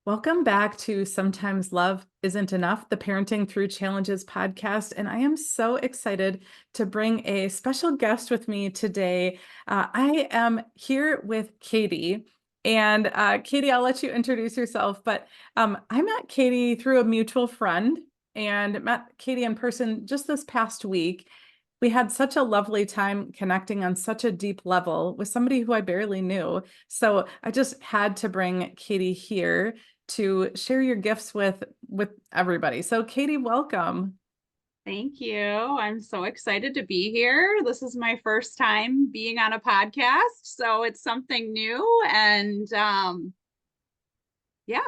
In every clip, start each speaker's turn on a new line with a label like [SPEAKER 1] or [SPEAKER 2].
[SPEAKER 1] Welcome back to Sometimes Love Isn't Enough, the Parenting Through Challenges podcast. And I am so excited to bring a special guest with me today. I am here with Katie. And Katie, I'll let you introduce yourself, but I met Katie through a mutual friend and met Katie in person just this past week. We had such a lovely time connecting on such a deep level with somebody who I barely knew. So I just had to bring Katie here to share your gifts with everybody. So Katie, welcome.
[SPEAKER 2] Thank you. I'm so excited to be here. This is my first time being on a podcast, so it's something new and yeah,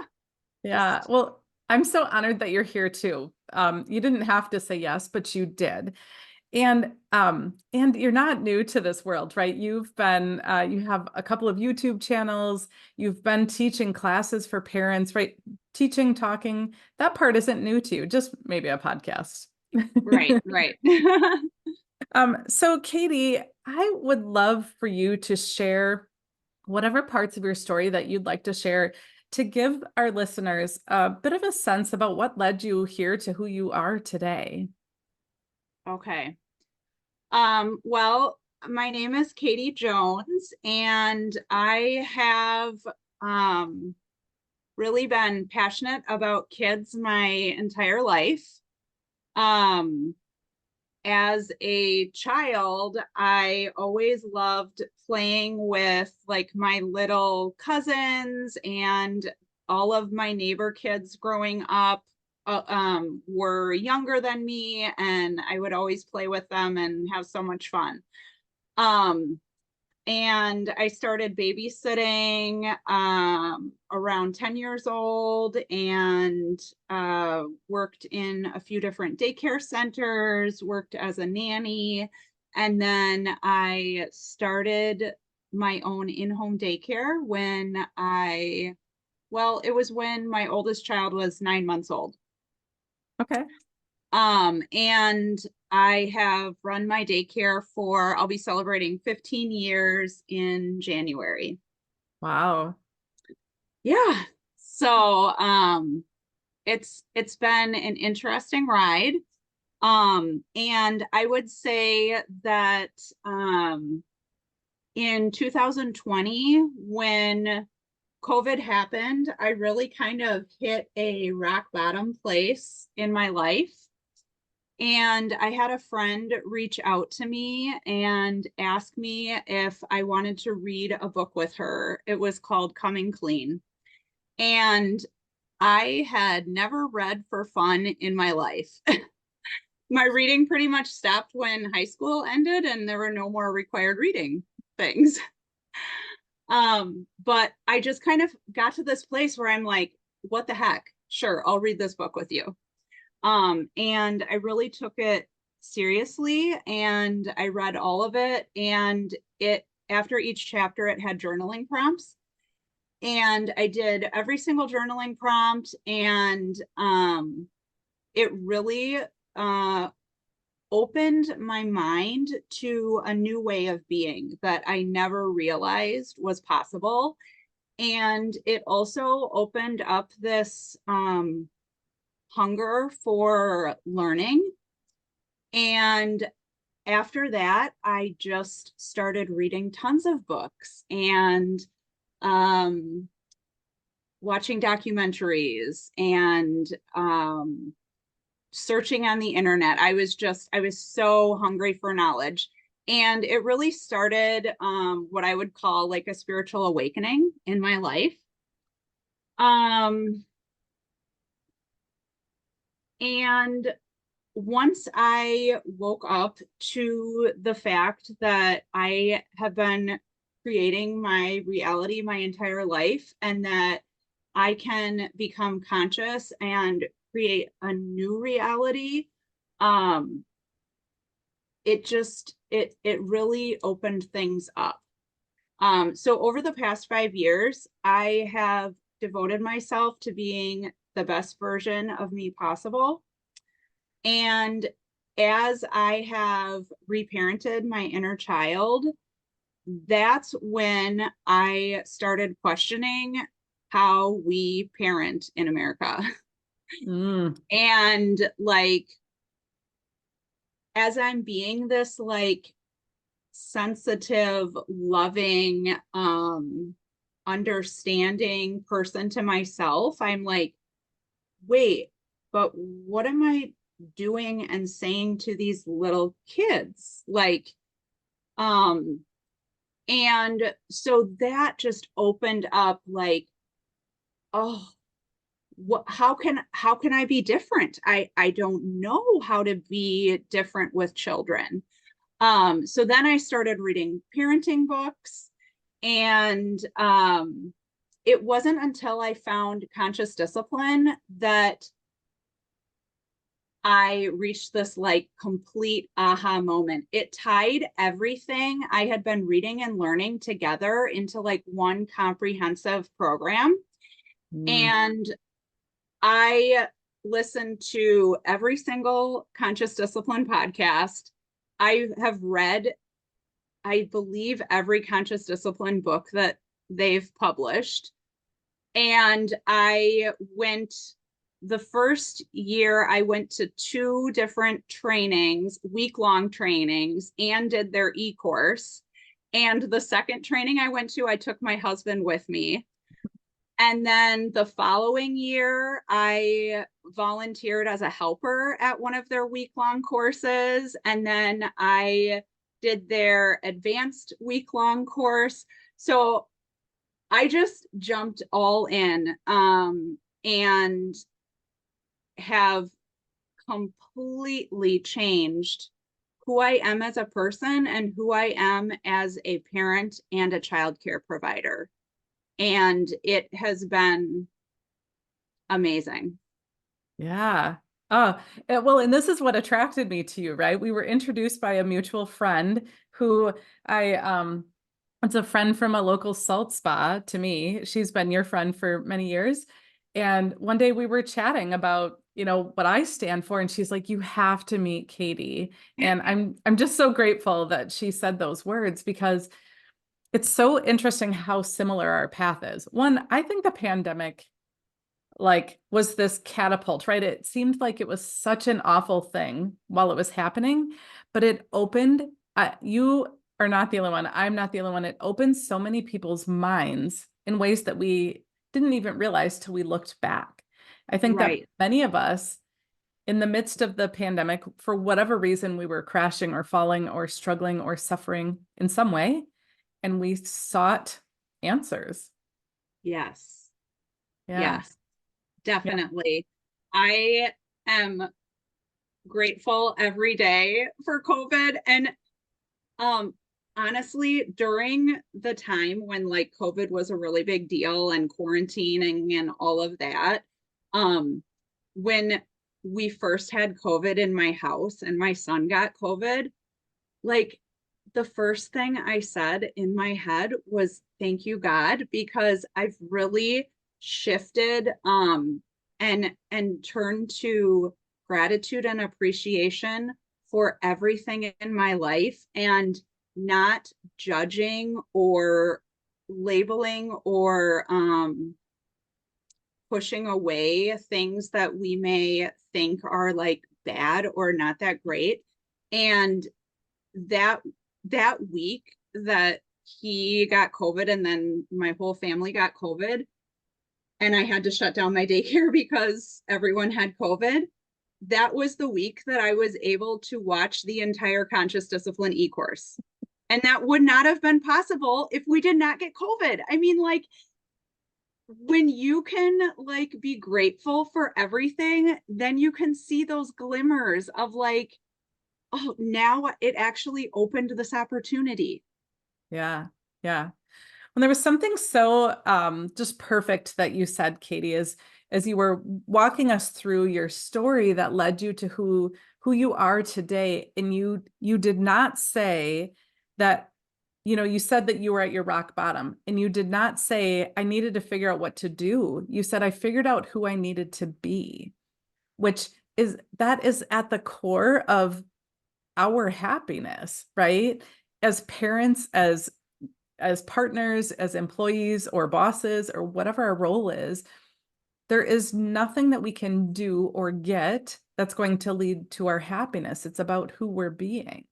[SPEAKER 1] Yeah,
[SPEAKER 2] just
[SPEAKER 1] well, I'm so honored that you're here too. You didn't have to say yes, but you did. And you're not new to this world, right? You have a couple of YouTube channels, you've been teaching classes for parents, right? Teaching, talking, that part isn't new to you, just maybe a podcast.
[SPEAKER 2] right.
[SPEAKER 1] So Katie, I would love for you to share whatever parts of your story that you'd like to share to give our listeners a bit of a sense about what led you here to who you are today.
[SPEAKER 2] Okay. Well, my name is Katie Jones, and I have um really been passionate about kids my entire life. Um, as a child, I always loved playing with like my little cousins, and all of my neighbor kids growing up were younger than me, and I would always play with them and have so much fun. Um, and I started babysitting around 10 years old, and worked in a few different daycare centers, worked as a nanny, and then I started my own in-home daycare it was when my oldest child was 9 months old.
[SPEAKER 1] Okay.
[SPEAKER 2] And I have run my daycare I'll be celebrating 15 years in January.
[SPEAKER 1] Wow.
[SPEAKER 2] Yeah. So, it's been an interesting ride. And I would say that, in 2020, when COVID happened, I really kind of hit a rock bottom place in my life. And I had a friend reach out to me and ask me if I wanted to read a book with her. It was called Coming Clean. And I had never read for fun in my life. My reading pretty much stopped when high school ended and there were no more required reading things. But I just kind of got to this place where I'm like, what the heck? Sure, I'll read this book with you. And I really took it seriously, and I read all of it. And after each chapter, it had journaling prompts. And I did every single journaling prompt, and it really opened my mind to a new way of being that I never realized was possible. And it also opened up this hunger for learning. And after that, I just started reading tons of books and um, watching documentaries and searching on the internet. I was so hungry for knowledge. And it really started what I would call like a spiritual awakening in my life. Um, and once I woke up to the fact that I have been creating my reality my entire life, and that I can become conscious and create a new reality, um, it really opened things up. So over the past 5 years, I have devoted myself to being the best version of me possible. And as I have reparented my inner child, that's when I started questioning how we parent in America.
[SPEAKER 1] Mm,
[SPEAKER 2] And like, as I'm being this like sensitive, loving, understanding person to myself, I'm like, wait, but what am I doing and saying to these little kids? Like, um, and so that just opened up like, oh, what, how can I be different? I don't know how to be different with children. So then I started reading parenting books, and it wasn't until I found conscious discipline that I reached this like complete aha moment. It tied everything I had been reading and learning together into like one comprehensive program.
[SPEAKER 1] mm.
[SPEAKER 2] And I listened to every single conscious discipline podcast. I have read, I believe, every conscious discipline book that they've published. And I went, the first year, I went to two different trainings, week-long trainings, and did their e-course. And the second training I went to, I took my husband with me. And then the following year, I volunteered as a helper at one of their week-long courses. And then I did their advanced week-long course. So I just jumped all in, and have completely changed who I am as a person and who I am as a parent and a childcare provider. And it has been amazing.
[SPEAKER 1] Yeah. Oh, well, and this is what attracted me to you, right? We were introduced by a mutual friend who it's a friend from a local salt spa to me. She's been your friend for many years. And one day we were chatting about, what I stand for, and she's like, "You have to meet Katie." And I'm just so grateful that she said those words because it's so interesting how similar our path is. One, I think the pandemic like was this catapult, right? It seemed like it was such an awful thing while it was happening, but it opened, you are not the only one. I'm not the only one. It opened so many people's minds in ways that we didn't even realize till we looked back. I think that
[SPEAKER 2] Right.
[SPEAKER 1] many of us in the midst of the pandemic, for whatever reason, we were crashing or falling or struggling or suffering in some way, and we sought answers.
[SPEAKER 2] Yes.
[SPEAKER 1] Yeah.
[SPEAKER 2] Yes,
[SPEAKER 1] Yeah.
[SPEAKER 2] definitely. I am grateful every day for COVID. And Um, honestly, during the time when like COVID was a really big deal and quarantining and all of that, um, when we first had COVID in my house and my son got COVID, like the first thing I said in my head was thank you God, because I've really shifted and turned to gratitude and appreciation for everything in my life, and not judging or labeling or pushing away things that we may think are like bad or not that great. And that that week that he got COVID and then my whole family got COVID and I had to shut down my daycare because everyone had COVID, that was the week that I was able to watch the entire conscious discipline e-course. And that would not have been possible if we did not get COVID. I mean, like, when you can like be grateful for everything, then you can see those glimmers of like, oh, now it actually opened this opportunity.
[SPEAKER 1] Yeah. Yeah. And there was something so just perfect that you said, Katie, as you were walking us through your story that led you to who you are today. And you did not say that, you said that you were at your rock bottom, and you did not say, I needed to figure out what to do. You said, I figured out who I needed to be, which that is at the core of our happiness, right? As parents, as as partners, as employees or bosses or whatever our role is, there is nothing that we can do or get that's going to lead to our happiness. It's about who we're being.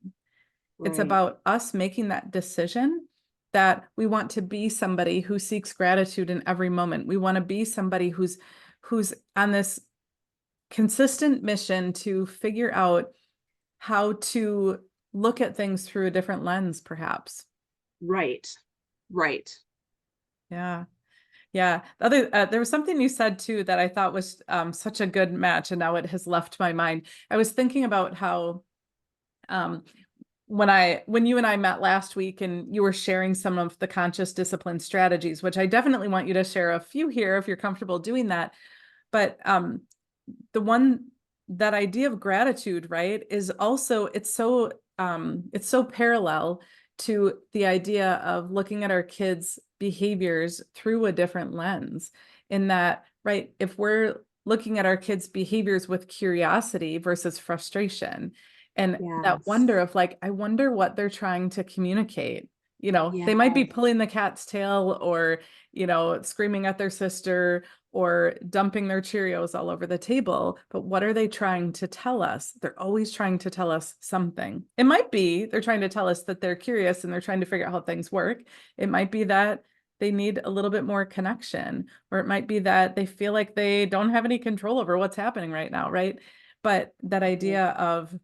[SPEAKER 1] It's
[SPEAKER 2] Right.
[SPEAKER 1] about us making that decision that we want to be somebody who seeks gratitude in every moment. We want to be somebody who's on this consistent mission to figure out how to look at things through a different lens, perhaps.
[SPEAKER 2] Right. Right.
[SPEAKER 1] Yeah. Yeah. There was something you said too that I thought was such a good match, and now it has left my mind. I was thinking about how um, when you and I met last week and you were sharing some of the conscious discipline strategies, which I definitely want you to share a few here if you're comfortable doing that. But the one that idea of gratitude, right, is also it's so parallel to the idea of looking at our kids' behaviors through a different lens. In that, right, if we're looking at our kids' behaviors with curiosity versus frustration, and that wonder
[SPEAKER 2] Yes.
[SPEAKER 1] of like, I wonder what they're trying to communicate. They might be
[SPEAKER 2] Yes.
[SPEAKER 1] pulling the cat's tail or, screaming at their sister or dumping their Cheerios all over the table. But what are they trying to tell us? They're always trying to tell us something. It might be they're trying to tell us that they're curious and they're trying to figure out how things work. It might be that they need a little bit more connection, or it might be that they feel like they don't have any control over what's happening right now, right? But that
[SPEAKER 2] Right.
[SPEAKER 1] idea of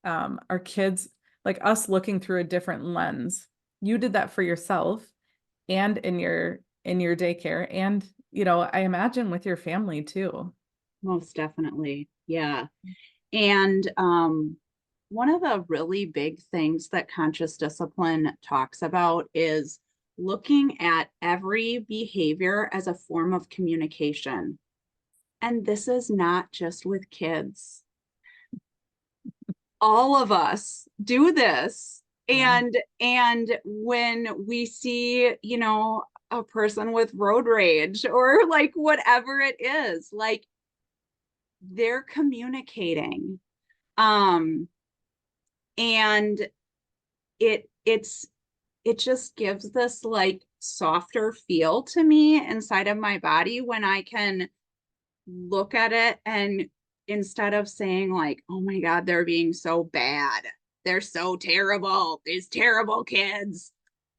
[SPEAKER 1] our kids, like us looking through a different lens. You did that for yourself and in your daycare, and I imagine with your family too.
[SPEAKER 2] Most definitely. Yeah. And one of the really big things that conscious discipline talks about is looking at every behavior as a form of communication. And this is not just with kids. All of us do this.
[SPEAKER 1] Yeah.
[SPEAKER 2] And when we see, a person with road rage or like whatever it is, like they're communicating. Um and it's it just gives this like softer feel to me inside of my body when I can look at it, and instead of saying like, oh my god, they're being so bad, they're so terrible, these terrible kids,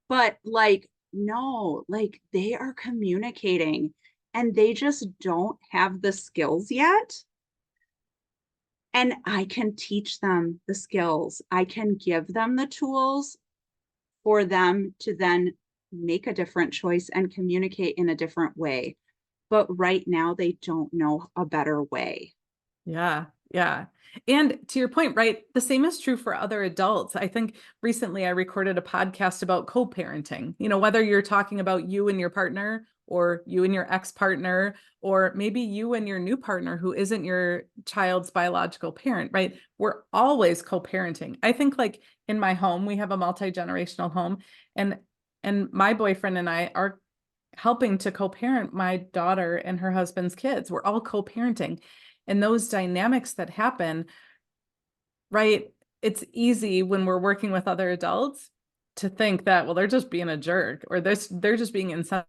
[SPEAKER 2] but like, no, like they are communicating and they just don't have the skills yet, and I can teach them the skills, I can give them the tools for them to then make a different choice and communicate in a different way. But right now, they don't know a better way.
[SPEAKER 1] Yeah, yeah. And to your point, right, the same is true for other adults. I think recently I recorded a podcast about co-parenting. Whether you're talking about you and your partner or you and your ex-partner, or maybe you and your new partner who isn't your child's biological parent, right? We're always co-parenting. I think like in my home, we have a multi-generational home, and my boyfriend and I are helping to co-parent my daughter and her husband's kids. We're all co-parenting. And those dynamics that happen, right? It's easy when we're working with other adults to think that, well, they're just being a jerk, or they're just being insensitive,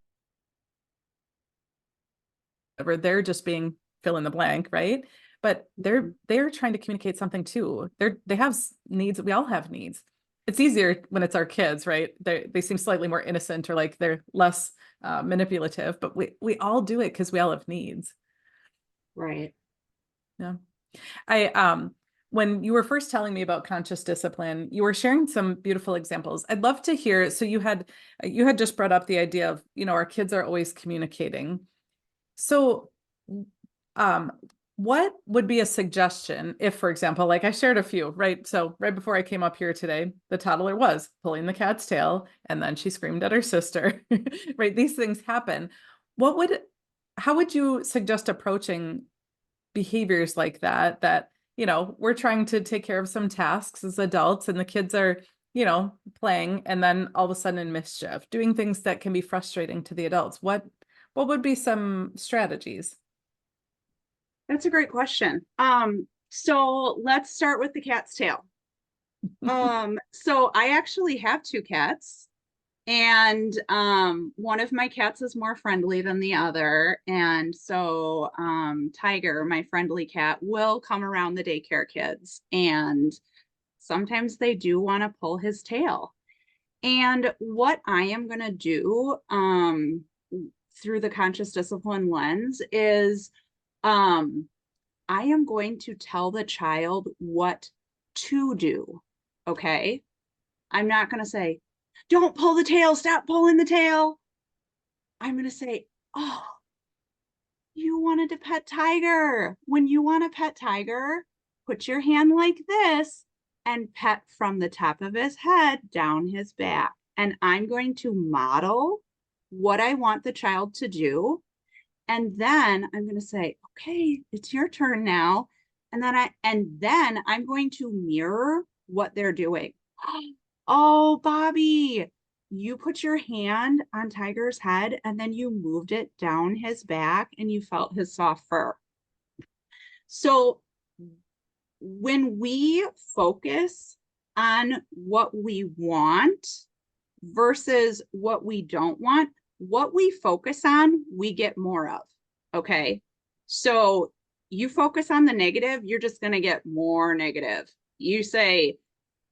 [SPEAKER 1] or they're just being fill in the blank, right? But they're trying to communicate something too. They have needs. We all have needs. It's easier when it's our kids, right? They seem slightly more innocent, or like they're less manipulative, but we all do it because we all have needs.
[SPEAKER 2] Right.
[SPEAKER 1] Yeah. I when you were first telling me about conscious discipline, you were sharing some beautiful examples. I'd love to hear. So you had just brought up the idea of, our kids are always communicating. So um what would be a suggestion if, for example, like I shared a few, right? So right before I came up here today, the toddler was pulling the cat's tail and then she screamed at her sister, right? These things happen. What would How would you suggest approaching behaviors like that we're trying to take care of some tasks as adults and the kids are playing, and then all of a sudden in mischief doing things that can be frustrating to the adults? What would be some strategies?
[SPEAKER 2] That's a great question. So let's start with the cat's tail. So I actually have two cats, And one of my cats is more friendly than the other. And so Tiger, my friendly cat, will come around the daycare kids. And sometimes they do want to pull his tail. And what I am going to do through the conscious discipline lens is I am going to tell the child what to do. Okay. I'm not going to say, don't pull the tail, stop pulling the tail. I'm going to say, oh, you wanted to pet Tiger. When you want to pet Tiger, put your hand like this and pet from the top of his head down his back. And I'm going to model what I want the child to do. And then I'm going to say, okay, it's your turn now. And then I'm going to mirror what they're doing. Oh, Bobby, you put your hand on Tiger's head and then you moved it down his back and you felt his soft fur. So when we focus on what we want versus what we don't want, what we focus on, we get more of. Okay. So you focus on the negative, you're just going to get more negative. You say,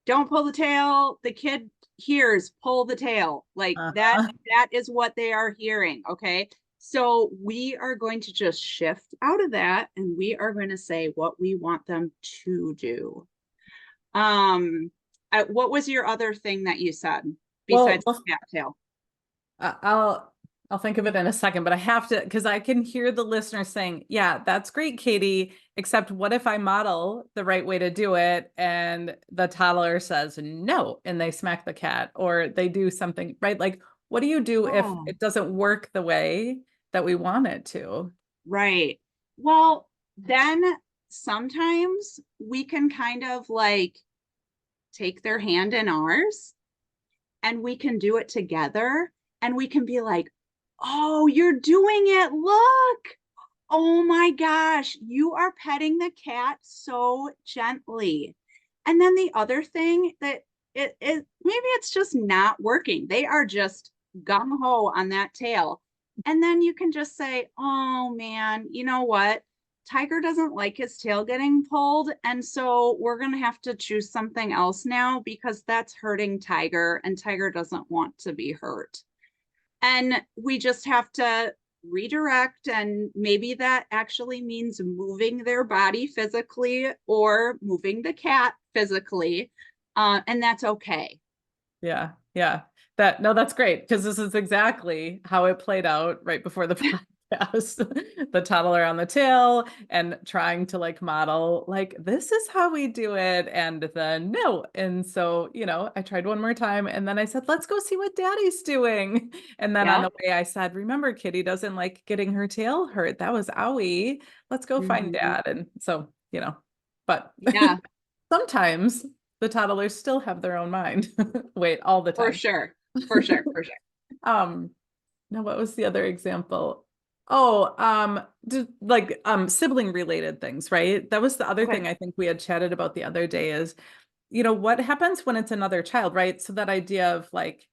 [SPEAKER 2] don't pull the tail. The kid hears pull the tail. Like that is what they are hearing. Okay. So we are going to just shift out of that and we are going to say what we want them to do. What was your other thing that you said besides
[SPEAKER 1] Well,
[SPEAKER 2] cat tail?
[SPEAKER 1] I'll think of it in a second, but I have to because I can hear the listener saying, "Yeah, that's great, Katie, except what if I model the right way to do it and the toddler says no and they smack the cat or they do something, right? Like what do you do if
[SPEAKER 2] Oh,
[SPEAKER 1] it doesn't work the way that we want it to?"
[SPEAKER 2] right. Well, then sometimes we can kind of like take their hand in ours and we can do it together and we can be like, oh, you're doing it. Look. Oh my gosh, you are petting the cat so gently. And then the other thing that it maybe it's just not working. They are just gung ho on that tail. And then you can just say, oh man, you know what? Tiger doesn't like his tail getting pulled. And so we're going to have to choose something else now because that's hurting Tiger and Tiger doesn't want to be hurt. And we just have to redirect. And maybe that actually means moving their body physically or moving the cat physically. And that's okay.
[SPEAKER 1] Yeah, yeah. That's great because this is exactly how it played out right before the podcast. The toddler on the tail and trying to like model like this is how we do it and the no. And so, I tried one more time and then I said, let's go see what daddy's doing. And then on
[SPEAKER 2] Yeah.
[SPEAKER 1] the way I said, remember, Kitty doesn't like getting her tail hurt. That was owie. Let's go find
[SPEAKER 2] Mhm.
[SPEAKER 1] dad. And so, but
[SPEAKER 2] Yeah,
[SPEAKER 1] sometimes the toddlers still have their own mind. Wait, all the
[SPEAKER 2] for
[SPEAKER 1] time.
[SPEAKER 2] sure. For sure. For sure.
[SPEAKER 1] Um, Now what was the other example? Oh, like sibling related things, right? That was the other
[SPEAKER 2] Okay.
[SPEAKER 1] thing I think we had chatted about the other day is, what happens when it's another child, right? So that idea of like,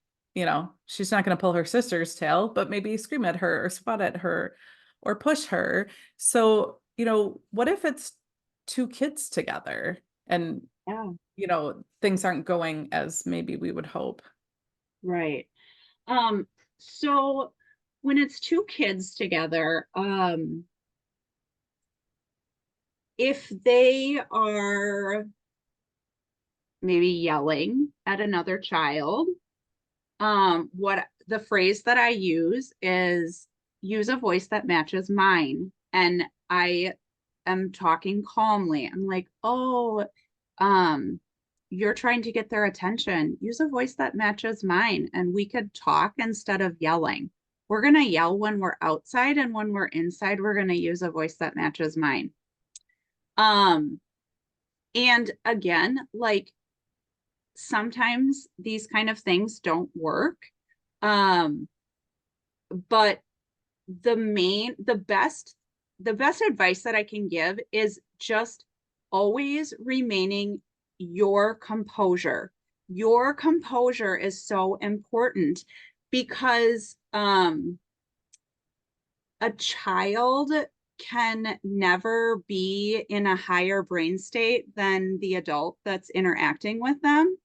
[SPEAKER 1] she's not going to pull her sister's tail, but maybe scream at her or swat at her or push her. So, what if it's two kids together and
[SPEAKER 2] Yeah.
[SPEAKER 1] things aren't going as maybe we would hope.
[SPEAKER 2] Right. Um, so when it's two kids together, if they are maybe yelling at another child, what the phrase that I use a voice that matches mine. And I am talking calmly. I'm like, oh, um, you're trying to get their attention. Use a voice that matches mine, and we could talk instead of yelling. We're going to yell when we're outside, and when we're inside, we're going to use a voice that matches mine. Um, and again, like sometimes these kind of things don't work. Um, but the best advice that I can give is just always remaining your composure. your composure is so important because a child can never be in a higher brain state than the adult that's interacting with them.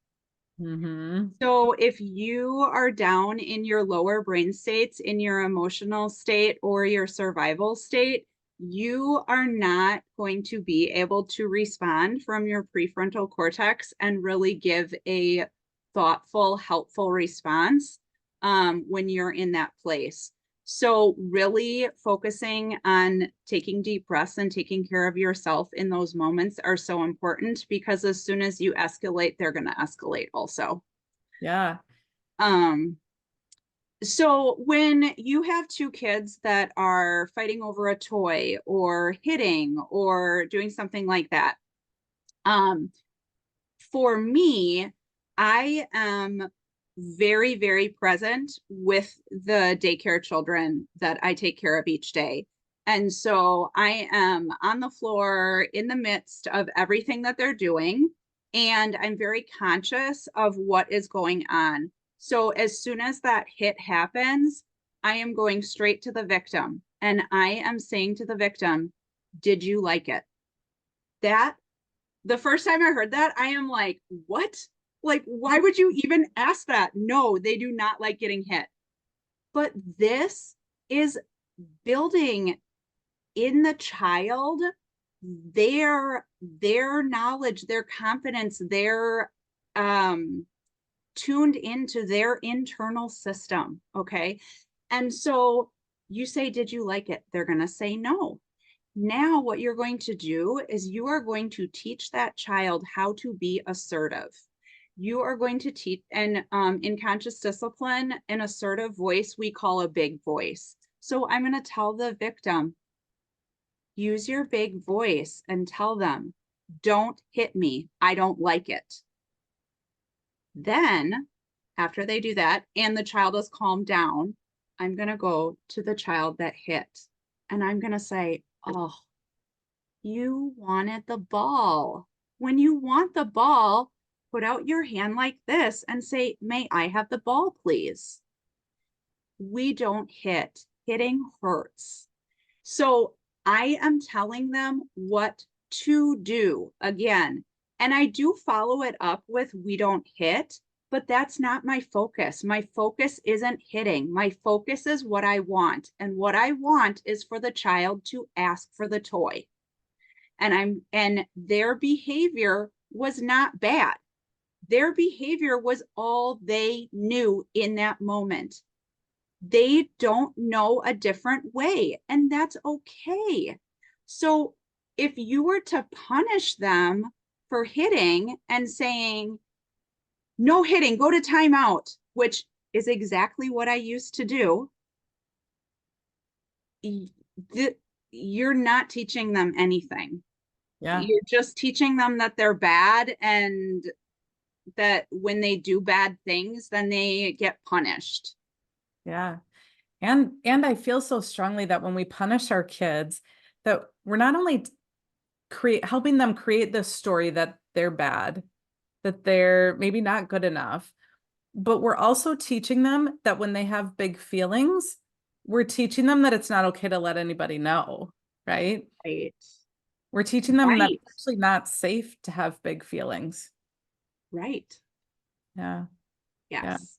[SPEAKER 1] Mm-hmm.
[SPEAKER 2] So if you are down in your lower brain states, in your emotional state or your survival state, you are not going to be able to respond from your prefrontal cortex and really give a thoughtful, helpful response when you're in that place. So really focusing on taking deep breaths and taking care of yourself in those moments are so important, because as soon as you escalate, they're going to escalate also.
[SPEAKER 1] Yeah.
[SPEAKER 2] Um, so when you have two kids that are fighting over a toy or hitting or doing something like that, um, for me, I am very, very present with the daycare children that I take care of each day. And so I am on the floor in the midst of everything that they're doing. And I'm very conscious of what is going on. So as soon as that hit happens, I am going straight to the victim. And I am saying to the victim, did you like it? That the first time I heard that, I am like, what? Like, why would you even ask that? No, they do not like getting hit. But this is building in the child their knowledge, their confidence, their tuned into their internal system. Okay. And so you say, did you like it? They're going to say no. Now, what you're going to do is you are going to teach that child how to be assertive. You are going to teach, and in conscious discipline, an assertive voice we call a big voice. So I'm going to tell the victim, use your big voice and tell them, don't hit me. I don't like it. Then, after they do that and the child is calmed down, I'm going to go to the child that hit and I'm going to say, oh, you wanted the ball. When you want the ball, put out your hand like this and say, may I have the ball, please? We don't hit. Hitting hurts. So I am telling them what to do again. And I do follow it up with we don't hit, but that's not my focus. My focus isn't hitting. My focus is what I want. And what I want is for the child to ask for the toy. And their behavior was not bad. Their behavior was all they knew in that moment. They don't know a different way, and that's okay. So if you were to punish them for hitting and saying, no hitting, go to timeout, which is exactly what I used to do, you're not teaching them anything.
[SPEAKER 1] Yeah.
[SPEAKER 2] You're just teaching them that they're bad and that when they do bad things, then they get punished.
[SPEAKER 1] Yeah. And I feel so strongly that when we punish our kids, that we're not only helping them create this story that they're bad, that they're maybe not good enough, but we're also teaching them that when they have big feelings, we're teaching them that it's not okay to let anybody know, right?
[SPEAKER 2] Right.
[SPEAKER 1] We're teaching them that
[SPEAKER 2] Right.
[SPEAKER 1] it's actually not safe to have big feelings.
[SPEAKER 2] Right.
[SPEAKER 1] Yeah. Yeah.
[SPEAKER 2] Yes.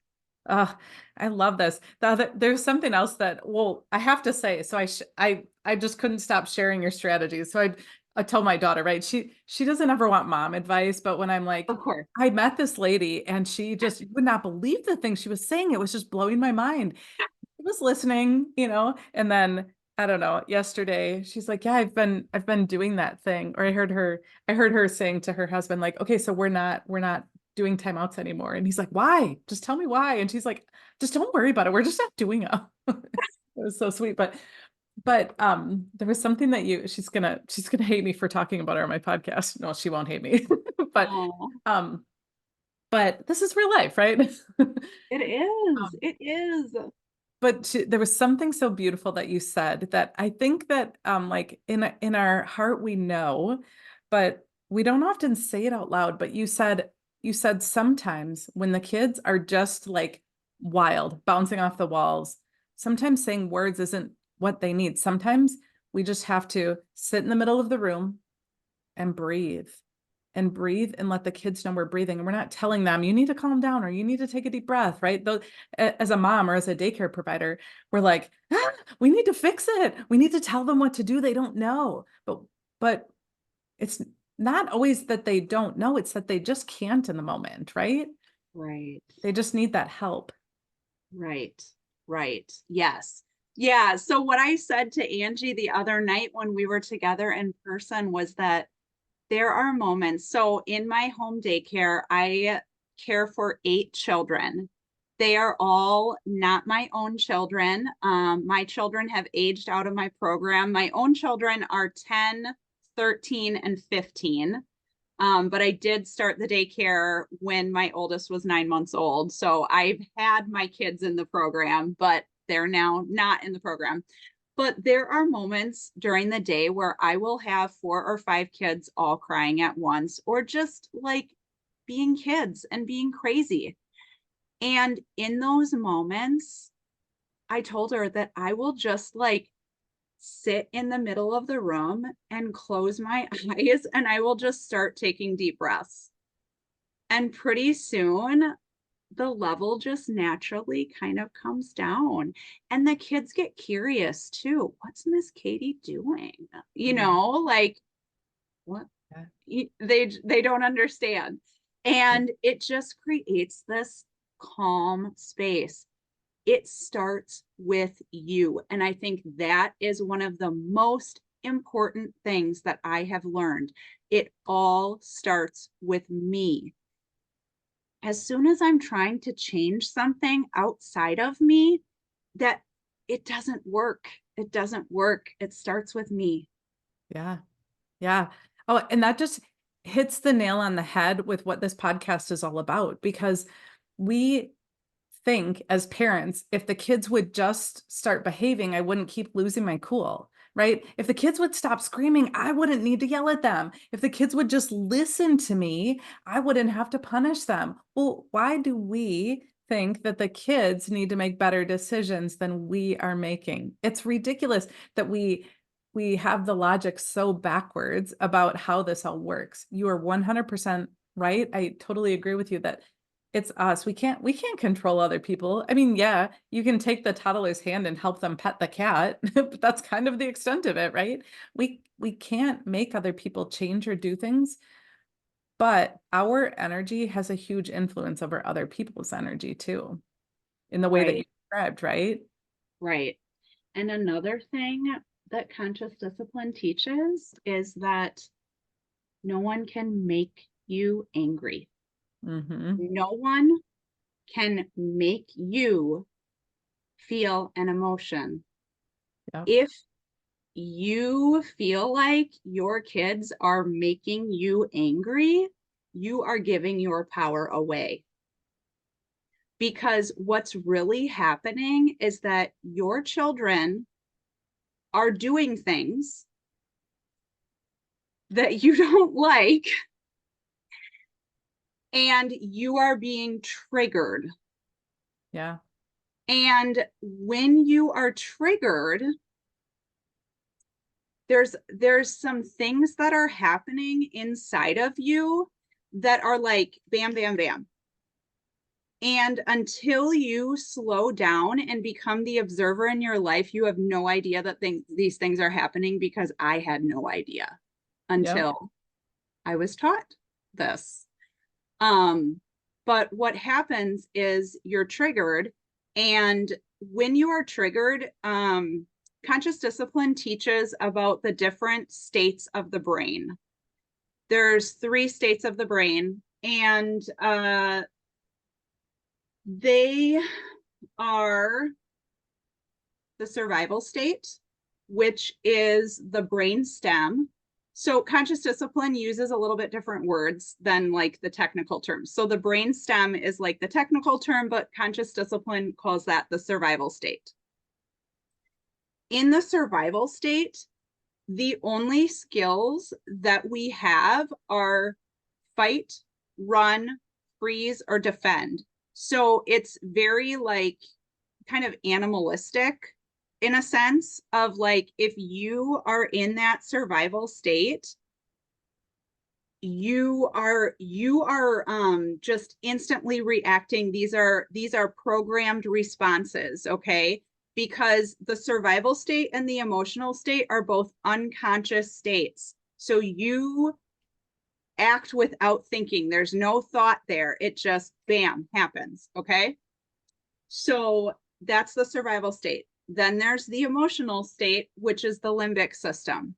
[SPEAKER 1] Oh, I love this. There's something else that, well, I have to say, so I just couldn't stop sharing your strategies. So I told my daughter, right? She doesn't ever want mom advice, but when I'm like,
[SPEAKER 2] Of course.
[SPEAKER 1] I met this lady and she just would not believe the things she was saying. It was just blowing my mind. I was listening, and then I don't know, yesterday she's like, yeah, I've been doing that thing. Or I heard her saying to her husband, like, okay, so we're not doing timeouts anymore. And he's like, why? Just tell me why. And she's like, just don't worry about it. We're just not doing it. It was so sweet. But there was something that she's gonna hate me for talking about her on my podcast. No, she won't hate me. But
[SPEAKER 2] Oh,
[SPEAKER 1] um, but this is real life, right?
[SPEAKER 2] it is.
[SPEAKER 1] Um,
[SPEAKER 2] It is.
[SPEAKER 1] but there was something so beautiful that you said that I think that like in our heart we know, but we don't often say it out loud. But you said you said sometimes when the kids are just like wild, bouncing off the walls, sometimes saying words isn't what they need. Sometimes we just have to sit in the middle of the room and breathe and let the kids know we're breathing. And we're not telling them, you need to calm down or you need to take a deep breath, right? Though, as a mom or as a daycare provider, we're like, we need to fix it. We need to tell them what to do. They don't know. But it's not always that they don't know, it's that they just can't in the moment, right?
[SPEAKER 2] Right.
[SPEAKER 1] They just need that help.
[SPEAKER 2] Right. Right. Yes. Yeah. So what I said to Angie the other night when we were together in person was that there are moments. So in my home daycare, I care for 8 children. They are all not my own children. My children have aged out of my program. My own children are 10, 13, and 15. But I did start the daycare when my oldest was 9 months old. So I've had my kids in the program, but they're now not in the program. But there are moments during the day where I will have 4 or 5 kids all crying at once, or just like being kids and being crazy. And in those moments, I told her that I will just like sit in the middle of the room and close my eyes and I will just start taking deep breaths. And pretty soon, the level just naturally kind of comes down. And the kids get curious too. What's Miss Katie doing? You
[SPEAKER 1] Yeah.
[SPEAKER 2] know, like what they don't understand. And it just creates this calm space. It starts with you. And I think that is one of the most important things that I have learned. It all starts with me. As soon as I'm trying to change something outside of me, that it doesn't work. It doesn't work. It starts with me.
[SPEAKER 1] Yeah. Yeah. Oh, and that just hits the nail on the head with what this podcast is all about, because we think as parents, if the kids would just start behaving, I wouldn't keep losing my cool, right? If the kids would stop screaming, I wouldn't need to yell at them. If the kids would just listen to me, I wouldn't have to punish them. Well, why do we think that the kids need to make better decisions than we are making? It's ridiculous that we have the logic so backwards about how this all works. You are 100% right. I totally agree with you that it's us. We can't control other people. I mean, yeah, you can take the toddler's hand and help them pet the cat, but that's kind of the extent of it, right? We can't make other people change or do things, but our energy has a huge influence over other people's energy too, in the way that you
[SPEAKER 2] Right,
[SPEAKER 1] described, right?
[SPEAKER 2] right. And another thing that conscious discipline teaches is that no one can make you angry.
[SPEAKER 1] Mm-hmm.
[SPEAKER 2] No one can make you feel an emotion.
[SPEAKER 1] Yep.
[SPEAKER 2] If you feel like your kids are making you angry, you are giving your power away. Because what's really happening is that your children are doing things that you don't like, and you are being triggered.
[SPEAKER 1] Yeah.
[SPEAKER 2] And when you are triggered, there's some things that are happening inside of you that are like bam, bam, bam. And until you slow down and become the observer in your life, you have no idea that these things are happening, because I had no idea
[SPEAKER 1] Yep.
[SPEAKER 2] until I was taught this. But what happens is you're triggered, and when you are triggered, conscious discipline teaches about the different states of the brain. There's 3 states of the brain, and they are the survival state, which is the brain stem. So conscious discipline uses a little bit different words than like the technical terms. So the brain stem is like the technical term, but conscious discipline calls that the survival state. In the survival state, the only skills that we have are fight, run, freeze, or defend. So it's very like kind of animalistic in a sense of like, if you are in that survival state, you are just instantly reacting. These are programmed responses, okay? Because the survival state and the emotional state are both unconscious states. So you act without thinking. There's no thought there. It just bam happens, okay? So that's the survival state. Then there's the emotional state, which is the limbic system.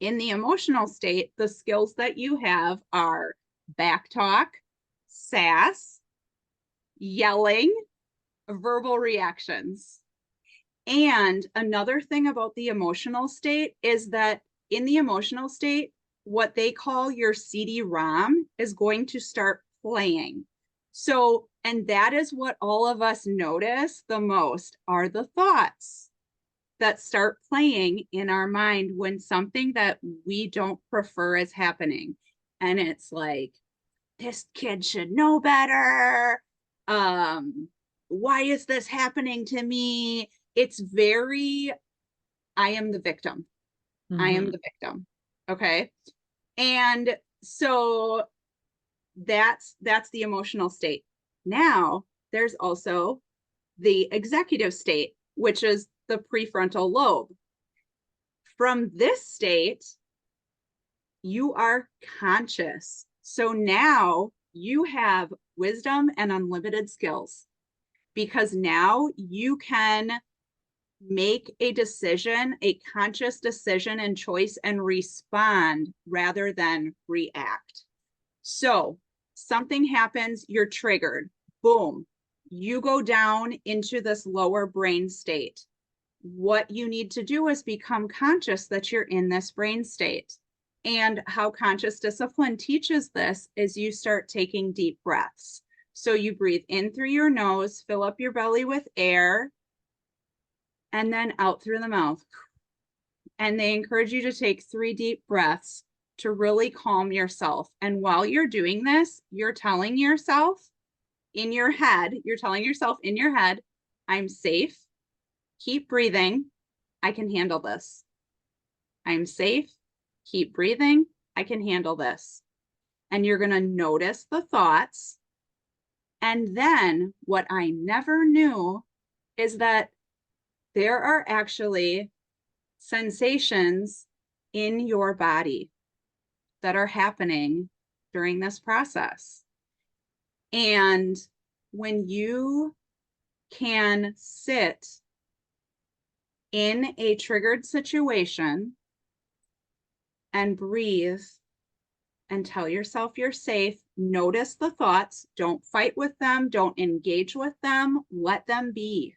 [SPEAKER 2] In the emotional state, the skills that you have are backtalk, sass, yelling, verbal reactions. And another thing about the emotional state is that in the emotional state, what they call your CD-ROM is going to start playing. So, and that is what all of us notice the most are the thoughts that start playing in our mind when something that we don't prefer is happening. And it's like, this kid should know better. Why is this happening to me? It's very, I am the victim. I am
[SPEAKER 1] Mhm.
[SPEAKER 2] the victim. Okay. And so that's the emotional state. Now there's also the executive state, which is the prefrontal lobe. From this state, you are conscious. So now you have wisdom and unlimited skills because now you can make a decision, a conscious decision and choice, and respond rather than react. So something happens, you're triggered, boom, you go down into this lower brain state. What you need to do is become conscious that you're in this brain state. And how conscious discipline teaches this is you start taking deep breaths. So you breathe in through your nose, fill up your belly with air, and then out through the mouth. And they encourage you to take 3 deep breaths to really calm yourself. And while you're doing this, you're telling yourself in your head, I'm safe. Keep breathing. I can handle this. I'm safe. Keep breathing. I can handle this. And you're going to notice the thoughts. And then what I never knew is that there are actually sensations in your body that are happening during this process. And when you can sit in a triggered situation and breathe and tell yourself you're safe, notice the thoughts, don't fight with them, don't engage with them, let them be.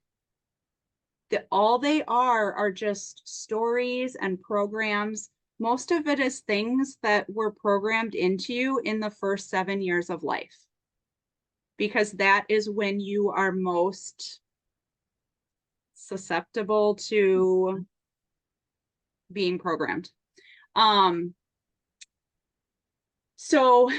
[SPEAKER 2] All they are just stories and programs. Most of it is things that were programmed into you in the first 7 years of life, because that is when you are most susceptible to being programmed. So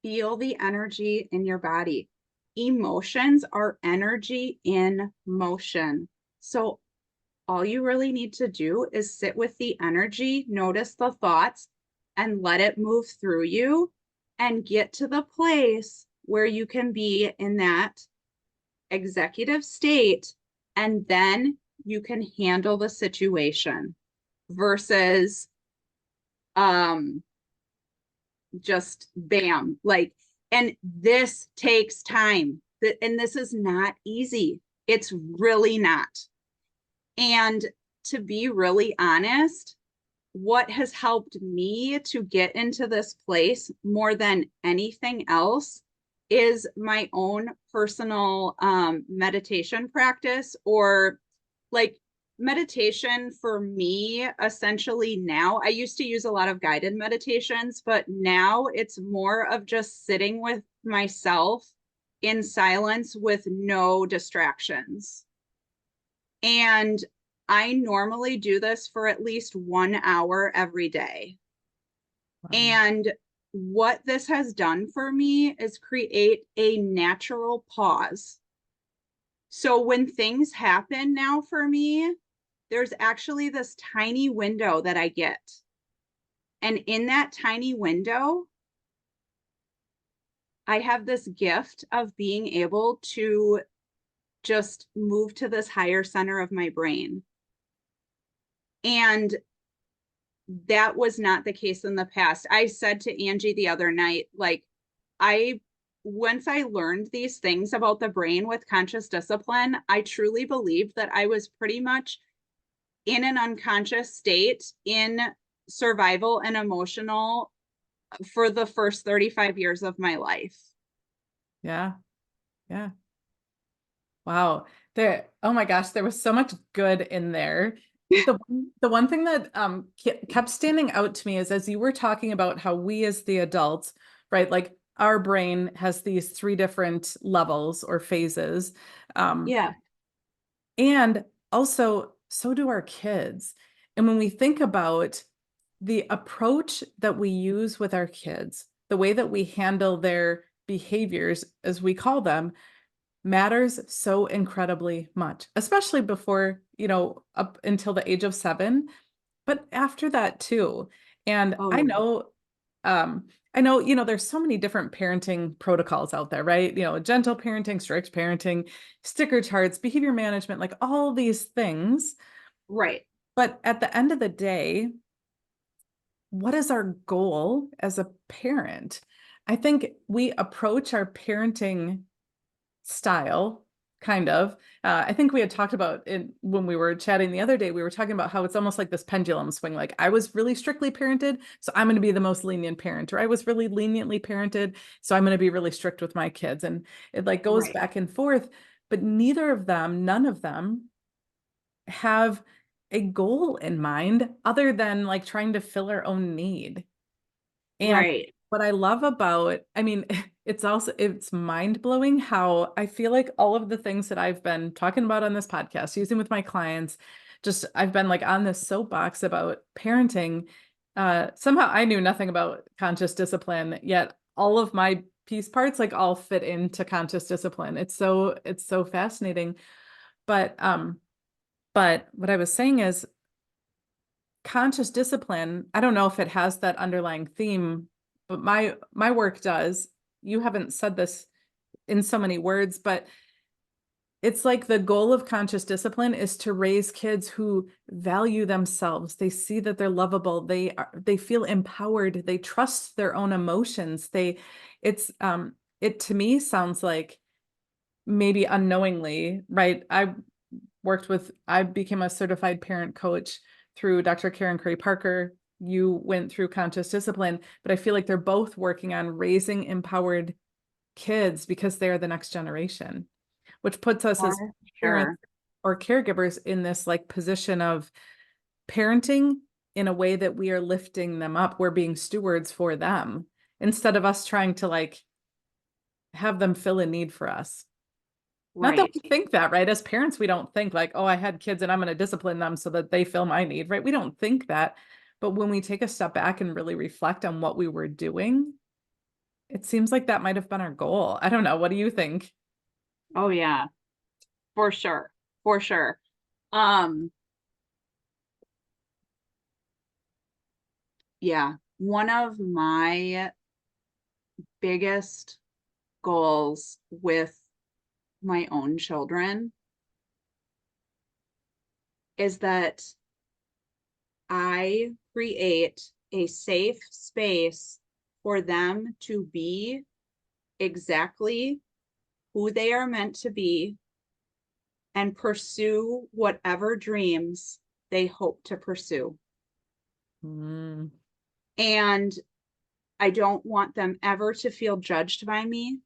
[SPEAKER 2] feel the energy in your body. Emotions are energy in motion. So all you really need to do is sit with the energy, notice the thoughts, and let it move through you and get to the place where you can be in that executive state, and then you can handle the situation versus just bam, like, and this takes time, and this is not easy. It's really not. And to be really honest, what has helped me to get into this place more than anything else is my own personal meditation practice, or like meditation for me. Essentially now, I used to use a lot of guided meditations, but now it's more of just sitting with myself in silence with no distractions. And I normally do this for at least 1 hour every day.
[SPEAKER 1] Wow.
[SPEAKER 2] And what this has done for me is create a natural pause. So when things happen now for me, there's actually this tiny window that I get. And in that tiny window, I have this gift of being able to just move to this higher center of my brain. And that was not the case in the past. I said to Angie the other night, like, once I learned these things about the brain with conscious discipline, I truly believed that I was pretty much in an unconscious state in survival and emotional for the first 35 years of my life.
[SPEAKER 1] Yeah. Yeah. Wow. There, oh my gosh, there was so much good in there. The one thing that kept standing out to me is as you were talking about how we as the adults, right, like our brain has these three different levels or phases. Um,
[SPEAKER 2] Yeah.
[SPEAKER 1] and also so do our kids. And when we think about the approach that we use with our kids, the way that we handle their behaviors, as we call them, matters so incredibly much, especially before, up until the age of 7, but after that too. And
[SPEAKER 2] Oh, yeah.
[SPEAKER 1] I know, there's so many different parenting protocols out there, right? Gentle parenting, strict parenting, sticker charts, behavior management, like all these things.
[SPEAKER 2] Right.
[SPEAKER 1] But at the end of the day, what is our goal as a parent? I think we approach our parenting style, kind of. I think we had talked about it when we were chatting the other day. We were talking about how it's almost like this pendulum swing. Like I was really strictly parented, so I'm going to be the most lenient parent, or I was really leniently parented, so I'm going to be really strict with my kids. And it like goes
[SPEAKER 2] Right.
[SPEAKER 1] back and forth, but none of them have a goal in mind other than like trying to fill our own need. And
[SPEAKER 2] Right.
[SPEAKER 1] what I love about, I mean, it's mind-blowing how I feel like all of the things that I've been talking about on this podcast, using with my clients, just I've been like on this soapbox about parenting. Somehow I knew nothing about conscious discipline, yet all of my piece parts like all fit into conscious discipline. It's so fascinating. But what I was saying is conscious discipline, I don't know if it has that underlying theme, but my work does. You haven't said this in so many words, but it's like the goal of conscious discipline is to raise kids who value themselves. They see that they're lovable. They feel empowered. They trust their own emotions. It to me sounds like maybe unknowingly, right? I became a certified parent coach through Dr. Karen Curry Parker. You went through conscious discipline, but I feel like they're both working on raising empowered kids because they are the next generation, which puts us as
[SPEAKER 2] For
[SPEAKER 1] parents
[SPEAKER 2] sure.
[SPEAKER 1] or caregivers in this like position of parenting in a way that we are lifting them up. We're being stewards for them instead of us trying to like have them fill a need for us. Not that
[SPEAKER 2] Right.
[SPEAKER 1] we think that, right? As parents, we don't think like, oh, I had kids and I'm going to discipline them so that they fill my need, right? We don't think that. But when we take a step back and really reflect on what we were doing, it seems like that might have been our goal. I don't know. What do you think?
[SPEAKER 2] Oh, yeah. For sure. For sure. Um, yeah. One of my biggest goals with my own children is that I create a safe space for them to be exactly who they are meant to be and pursue whatever dreams they hope to pursue.
[SPEAKER 1] Mm,
[SPEAKER 2] And I don't want them ever to feel judged by me.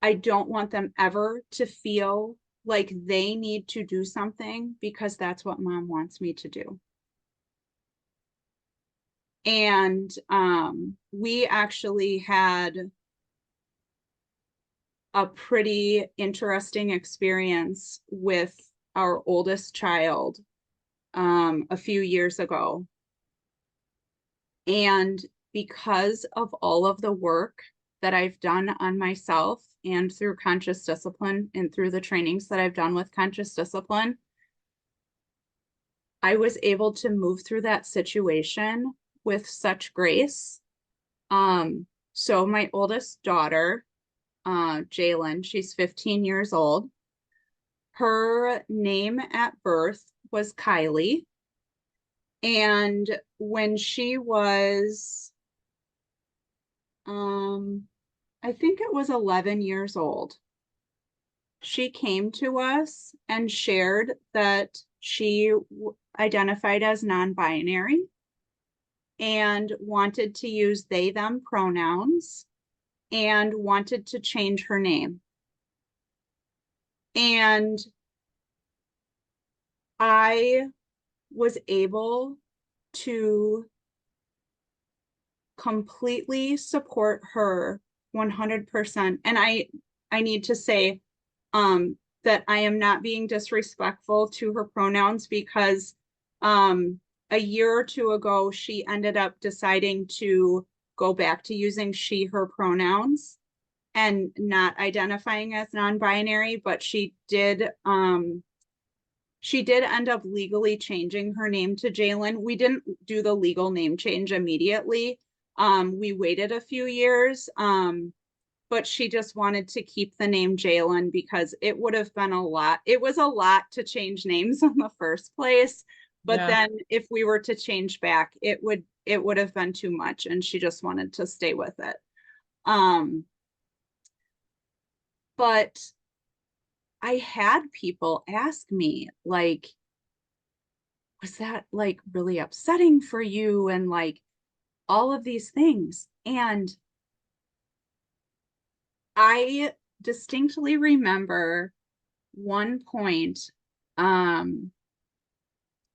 [SPEAKER 2] I don't want them ever to feel like they need to do something because that's what mom wants me to do. And we actually had a pretty interesting experience with our oldest child a few years ago. And because of all of the work that I've done on myself and through conscious discipline and through the trainings that I've done with conscious discipline, I was able to move through that situation with such grace. So my oldest daughter, Jalen, she's 15 years old. Her name at birth was Kylie. And when she was, I think it was 11 years old, she came to us and shared that she identified as non-binary and wanted to use they, them pronouns and wanted to change her name. And I was able to completely support her 100%. And I need to say that I am not being disrespectful to her pronouns, because a year or two ago, she ended up deciding to go back to using she, her pronouns and not identifying as non-binary, but she did end up legally changing her name to Jalen. We didn't do the legal name change immediately. We waited a few years, but she just wanted to keep the name Jalen because it would have been a lot. It was a lot to change names in the first place. But
[SPEAKER 1] Yeah.
[SPEAKER 2] then if we were to change back, it would have been too much, and she just wanted to stay with it. But I had people ask me, like, was that like really upsetting for you? And like all of these things. And I distinctly remember one point, I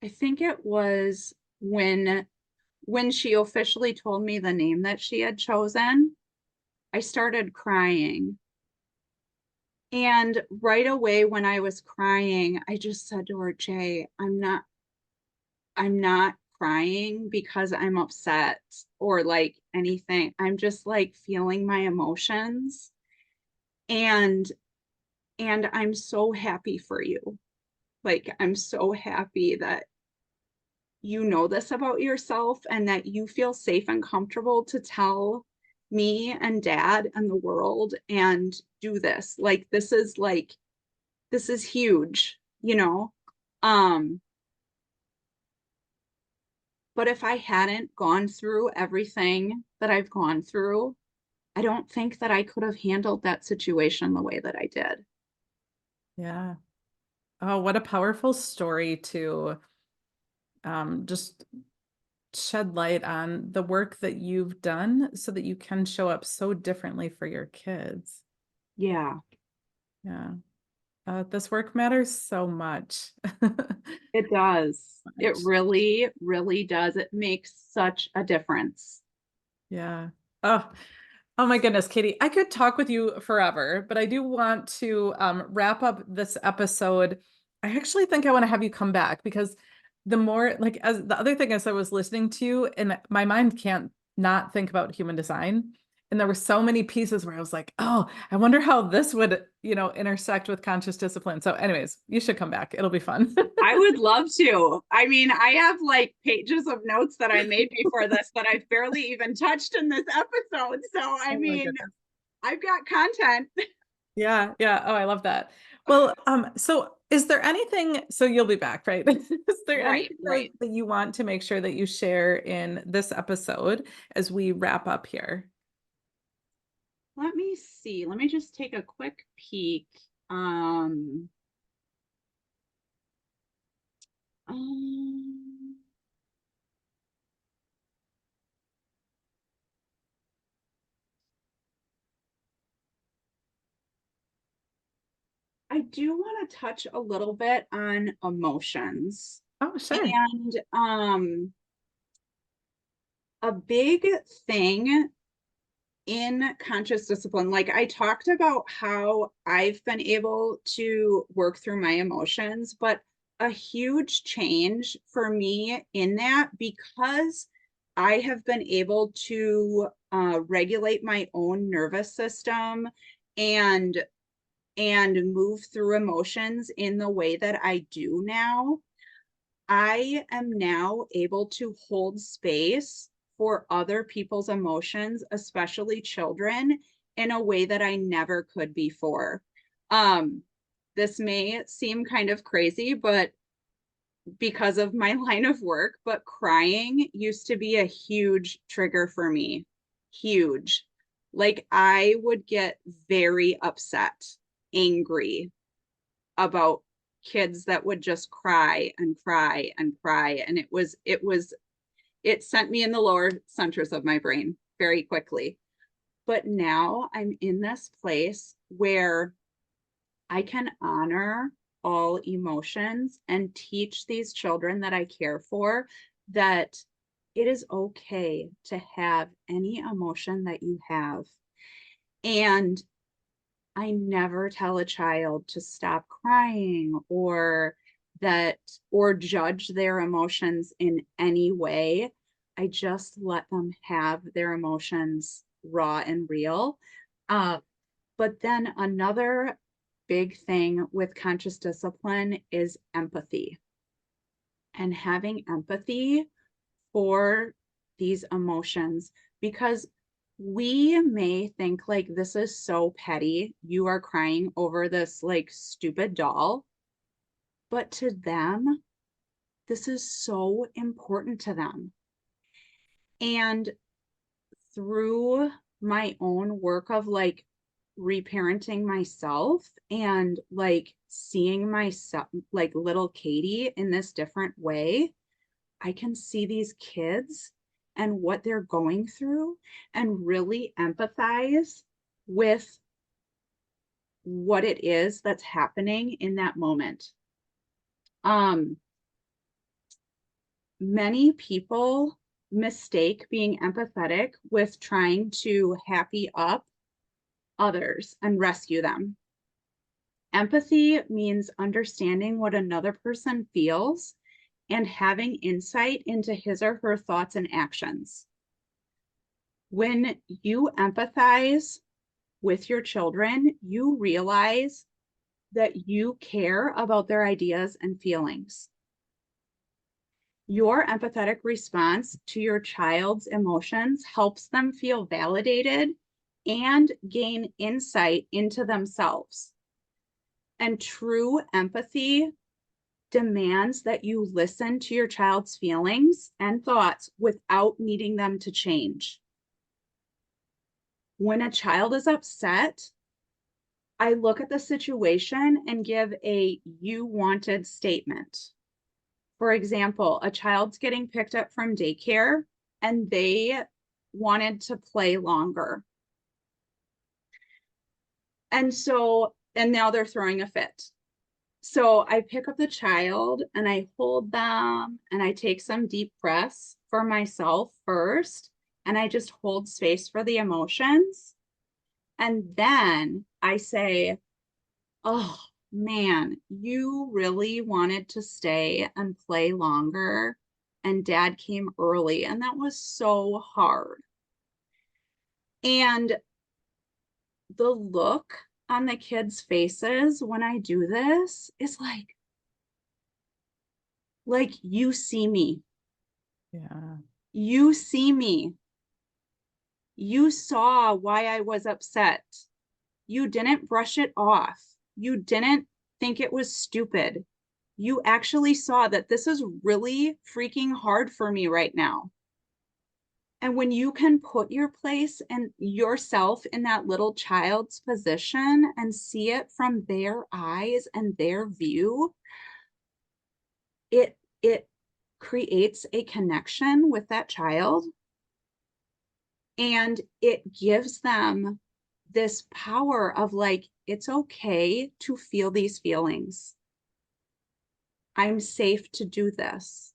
[SPEAKER 2] think it was when she officially told me the name that she had chosen, I started crying. And right away when I was crying, I just said to her, Jay, I'm not crying because I'm upset or like anything. I'm just like feeling my emotions. And I'm so happy for you. Like, I'm so happy that you know this about yourself and that you feel safe and comfortable to tell me and dad and the world and do this. Like, this is huge, you know? But if I hadn't gone through everything that I've gone through, I don't think that I could have handled that situation the way that I did.
[SPEAKER 1] Yeah. Oh, what a powerful story to just shed light on the work that you've done so that you can show up so differently for your kids.
[SPEAKER 2] Yeah,
[SPEAKER 1] Yeah. This work matters so much.
[SPEAKER 2] it does. It
[SPEAKER 1] Much.
[SPEAKER 2] really, really does. It makes such a difference.
[SPEAKER 1] Yeah. Oh, oh my goodness, Katie, I could talk with you forever, but I do want to wrap up this episode. I actually think I want to have you come back because the more, like, as the other thing as I was listening to you, and my mind can't not think about human design. And there were so many pieces where I was like, oh, I wonder how this would, intersect with conscious discipline. So, anyways, you should come back. It'll be fun.
[SPEAKER 2] I would love to. I mean, I have like pages of notes that I made before this that I've barely even touched in this episode. So, I
[SPEAKER 1] Oh my
[SPEAKER 2] mean,
[SPEAKER 1] goodness.
[SPEAKER 2] I've got content.
[SPEAKER 1] Yeah, yeah. Oh, I love that. Well, so is there anything, so you'll be back, right? Is there
[SPEAKER 2] Right,
[SPEAKER 1] anything else
[SPEAKER 2] right.
[SPEAKER 1] that you want to make sure that you share in this episode as we wrap up here?
[SPEAKER 2] Let me see. Let me just take a quick peek. Um, um I do want to touch a little bit on emotions.
[SPEAKER 1] Oh, sure.
[SPEAKER 2] And a big thing in conscious discipline, like I talked about how I've been able to work through my emotions, but a huge change for me in that, because I have been able to regulate my own nervous system and move through emotions in the way that I do now. I am now able to hold space for other people's emotions, especially children, in a way that I never could before. Um, this may seem kind of crazy, but because of my line of work, but crying used to be a huge trigger for me. Huge. Like I would get very upset, angry about kids that would just cry and cry and cry. And it sent me in the lower centers of my brain very quickly. But now I'm in this place where I can honor all emotions and teach these children that I care for that it is okay to have any emotion that you have. And I never tell a child to stop crying or judge their emotions in any way. I just let them have their emotions raw and real. But then another big thing with conscious discipline is empathy and having empathy for these emotions, because we may think like this is so petty. You are crying over this like stupid doll, but to them, this is so important to them. And through my own work of like reparenting myself and like seeing myself like little Katie in this different way, I can see these kids and what they're going through and really empathize with what it is that's happening in that moment. Um, Many people mistake being empathetic with trying to happy up others and rescue them. Empathy means understanding what another person feels and having insight into his or her thoughts and actions. When you empathize with your children, you realize that you care about their ideas and feelings. Your empathetic response to your child's emotions helps them feel validated and gain insight into themselves. And true empathy demands that you listen to your child's feelings and thoughts without needing them to change. When a child is upset, I look at the situation and give a "you wanted" statement. For example, a child's getting picked up from daycare and they wanted to play longer. And now they're throwing a fit. So I pick up the child and I hold them and I take some deep breaths for myself first. And I just hold space for the emotions. And then I say, "Oh man, you really wanted to stay and play longer. And dad came early. And that was so hard." And the look on the kids' faces when I do this is like you see me.
[SPEAKER 1] Yeah.
[SPEAKER 2] You see me. You saw why I was upset. You didn't brush it off. You didn't think it was stupid. You actually saw that this is really freaking hard for me right now. And when you can put your place and yourself in that little child's position and see it from their eyes and their view, it creates a connection with that child, and it gives them this power of like, it's okay to feel these feelings. I'm safe to do this.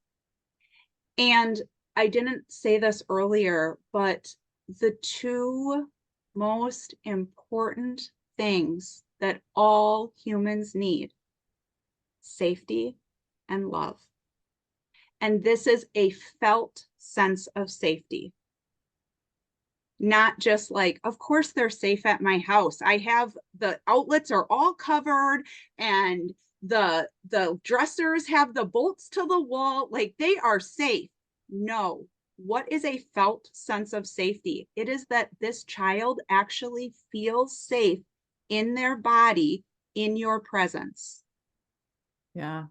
[SPEAKER 2] And I didn't say this earlier, but the two most important things that all humans need: safety and love. And this is a felt sense of safety. Not just like, of course they're safe at my house. I have the outlets are all covered and the dressers have the bolts to the wall, like they are safe. No. What is a felt sense of safety? It is that this child actually feels safe in their body in your presence.
[SPEAKER 1] Yeah.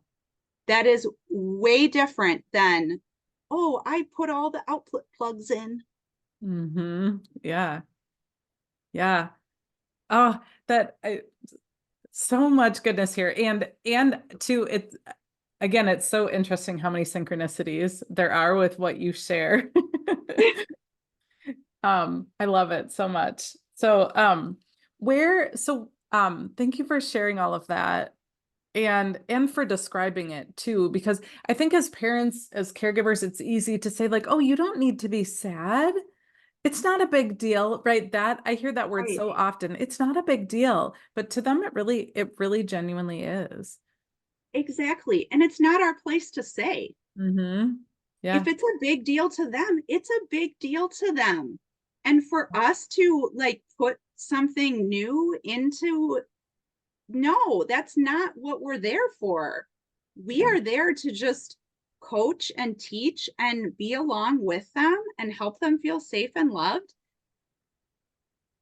[SPEAKER 2] That is way different than, oh, I put all the outlet plugs in.
[SPEAKER 1] Yeah. Yeah. Oh, so much goodness here. And too, it's again, it's so interesting how many synchronicities there are with what you share. I love it so much. So, thank you for sharing all of that and for describing it too, because I think as parents, as caregivers, it's easy to say like, oh, you don't need to be sad. It's not a big deal, right? That I hear that word
[SPEAKER 2] Right.
[SPEAKER 1] so often. It's not a big deal, but to them it really genuinely is.
[SPEAKER 2] Exactly. And it's not our place to say. If
[SPEAKER 1] Yeah.
[SPEAKER 2] it's a big deal to them, it's a big deal to them. And for us to like put something new into, no, that's not what we're there for. We
[SPEAKER 1] Yeah.
[SPEAKER 2] are there to just coach and teach and be along with them and help them feel safe and loved.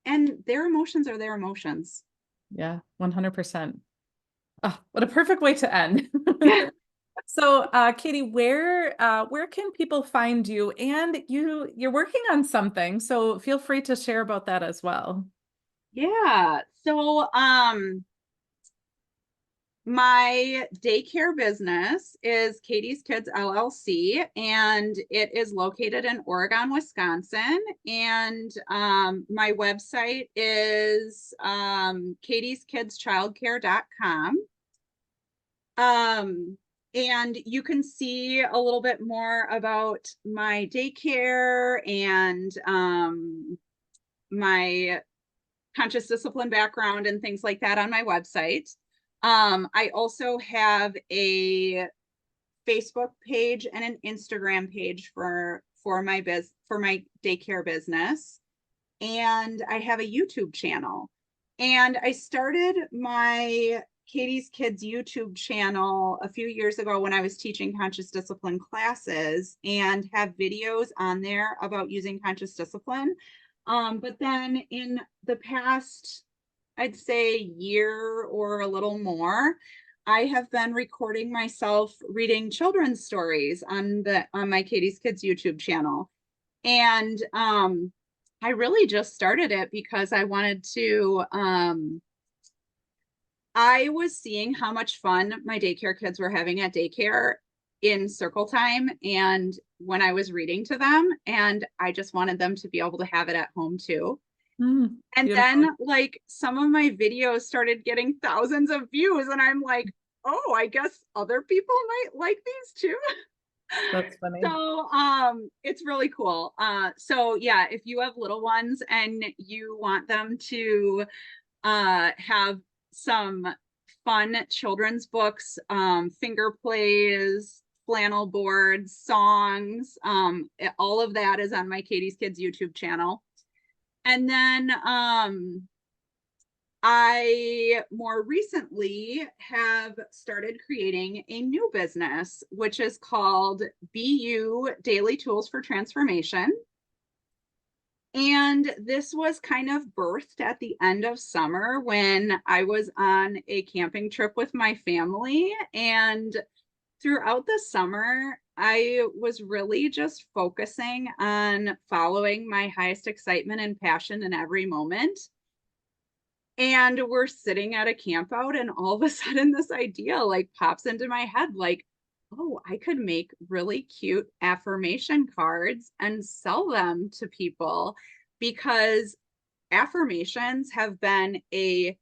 [SPEAKER 2] And their emotions are their emotions.
[SPEAKER 1] Yeah. 100%. Oh, what a perfect way to end. So, Katie, where can people find you? And you're working on something, so feel free to share about that as well.
[SPEAKER 2] Yeah. So, my daycare business is Katie's Kids LLC, and it is located in Oregon, Wisconsin. And my website is katieskids.childcare.com. Um, and you can see a little bit more about my daycare and my conscious discipline background and things like that on my website. I also have a Facebook page and an Instagram page for my daycare business, and I have a YouTube channel. And I started my Katie's Kids YouTube channel a few years ago when I was teaching conscious discipline classes and have videos on there about using conscious discipline. But then in the past, I'd say year or a little more, I have been recording myself reading children's stories on my Katie's Kids YouTube channel. And I really just started it because I wanted to I was seeing how much fun my daycare kids were having at daycare in circle time and when I was reading to them, and I just wanted them to be able to have it at home too. And
[SPEAKER 1] Beautiful.
[SPEAKER 2] then like some of my videos started getting thousands of views and I'm like, oh, I guess other people might like these too.
[SPEAKER 1] That's funny.
[SPEAKER 2] So it's really cool. So yeah, if you have little ones and you want them to have some fun children's books, finger plays, flannel boards, songs, all of that is on my Katie's Kids YouTube channel. And then I more recently have started creating a new business, which is called BU Daily Tools for Transformation. And this was kind of birthed at the end of summer when I was on a camping trip with my family. And throughout the summer, I was really just focusing on following my highest excitement and passion in every moment. And we're sitting at a camp out, and all of a sudden, this idea like pops into my head like, oh, I could make really cute affirmation cards and sell them to people because affirmations have been a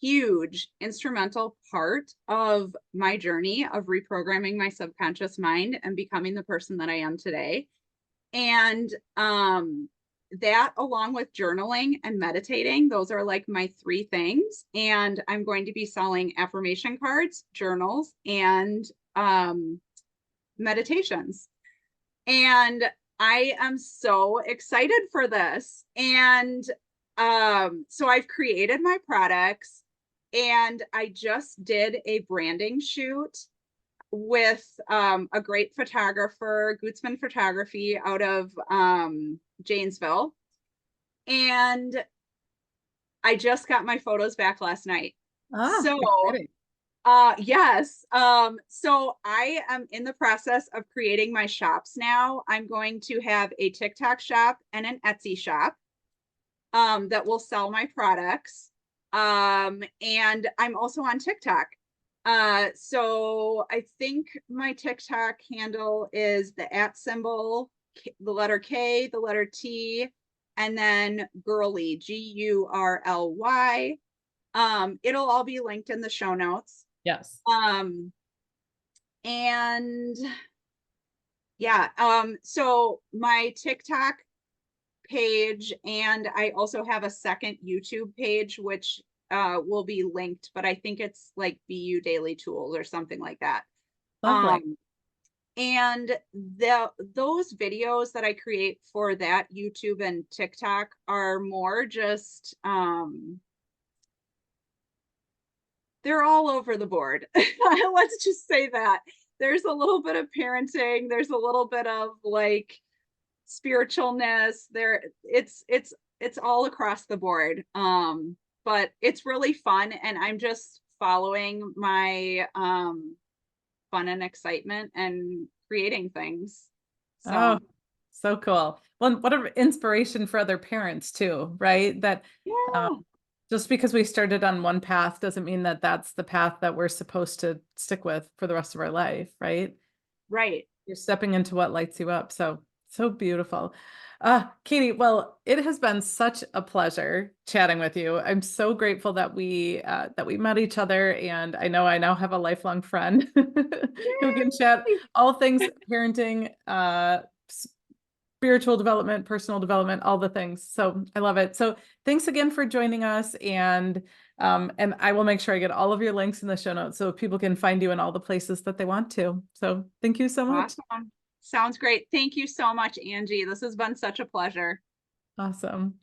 [SPEAKER 2] huge instrumental part of my journey of reprogramming my subconscious mind and becoming the person that I am today. And that along with journaling and meditating, those are like my three things. And I'm going to be selling affirmation cards, journals, and meditations. And I am so excited for this. And so I've created my products, and I just did a branding shoot with a great photographer, Gootsman Photography, out of Janesville. And I just got my photos back last night.
[SPEAKER 1] Ah,
[SPEAKER 2] So
[SPEAKER 1] exciting.
[SPEAKER 2] yes. So I am in the process of creating my shops now. I'm going to have a TikTok shop and an Etsy shop that will sell my products. And I'm also on TikTok. So I think my TikTok handle is the @ symbol, the letter K, the letter T, and then girly, GURLY. It'll all be linked in the show notes.
[SPEAKER 1] Yes.
[SPEAKER 2] And yeah, so my TikTok page, and I also have a second YouTube page, which will be linked, but I think it's like BU Daily Tools or something like that.
[SPEAKER 1] Lovely.
[SPEAKER 2] And those videos that I create for that YouTube and TikTok are more just they're all over the board. Let's just say that. There's a little bit of parenting, there's a little bit of like spiritualness there. It's all across the board. But it's really fun, and I'm just following my fun and excitement and creating things. So
[SPEAKER 1] Oh, so cool. Well, what an inspiration for other parents too, right? That um,
[SPEAKER 2] yeah,
[SPEAKER 1] just because we started on one path doesn't mean that that's the path that we're supposed to stick with for the rest of our life, right?
[SPEAKER 2] right.
[SPEAKER 1] You're stepping into what lights you up. So, so beautiful. Katie, well, it has been such a pleasure chatting with you. I'm so grateful that we met each other, and I know I now have a lifelong friend who can chat
[SPEAKER 2] Yay!
[SPEAKER 1] all things parenting, spiritual development, personal development, all the things. So I love it. So thanks again for joining us, and I will make sure I get all of your links in the show notes so people can find you in all the places that they want to. So thank you so much.
[SPEAKER 2] Awesome. Sounds great. Thank you so much, Angie. This has been such a pleasure.
[SPEAKER 1] Awesome.